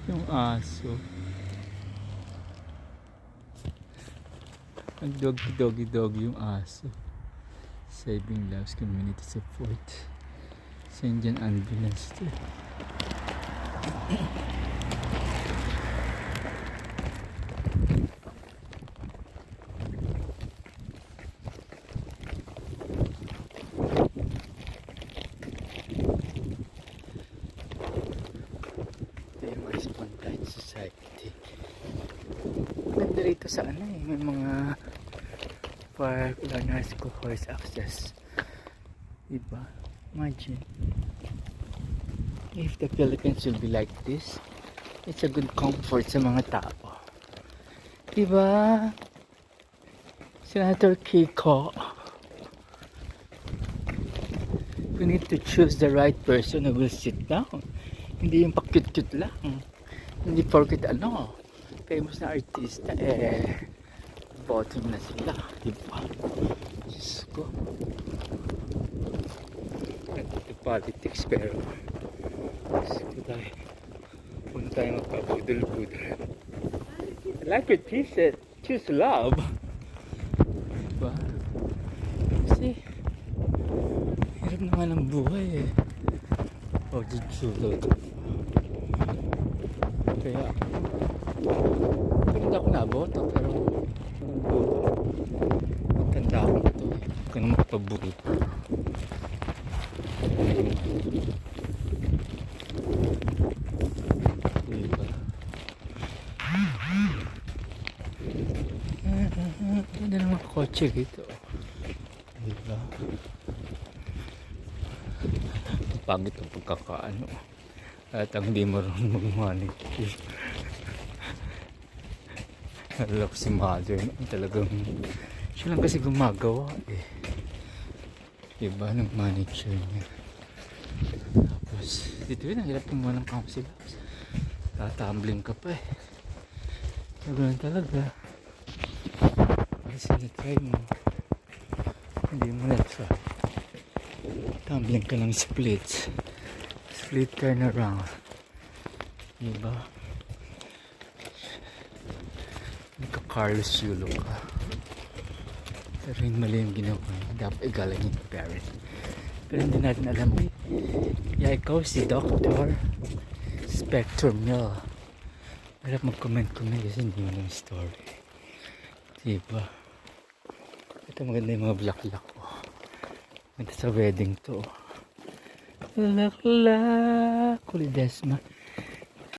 Yung aso. Ang dog yung aso. Saving lives community support. St. John Ambulance to. Spontaneous Society. Ganda rito sa ano eh, may mga park, learner school horse access. Diba? Imagine if the Philippines will be like this. It's a good comfort sa mga tao. Diba? Senator Kiko, we need to choose the right person who will sit down. Hindi yung pa-cute-cute lang. Hindi porket ano, famous na artista, bottom na sila. Diba? Diyos ko. Ito politics pero Diyos ko tayo. Huwag na tayo magpabudol-budol. I like your t-shirt. Choose love. Diba? Kasi hirap naman ang buhay eh. Oh, dito. Kaya hindi ako naboto pero tanda ako na ito eh. Huwag ka na magpabuto. Diba? Ganda ng mga kotse dito. Diba? Pagit ang pagkakaano. At ang hindi marunong mag-manage. Alam ko si mother talagang siya lang kasi gumagawa eh. Diba ng manager niya. Tapos dito yun ang hirap kumuha ng council house. Tatambling ka pa eh. Ganoon talaga. Kasi na-try mo. Hindi mo na-try. Tumbling ka ng split turnaround. Diba? Carlos Yulo ka. Pero yung mali yung ginawa niya. Dapat igalan yung parent. Pero hindi natin alam eh. Yeah, ikaw si Dr. Spector Mill. Harap mag-comment kasi hindi mo yung story. Diba? Ito maganda yung mga black-black ko. Maganda sa wedding to. Laklak. Kulidesma.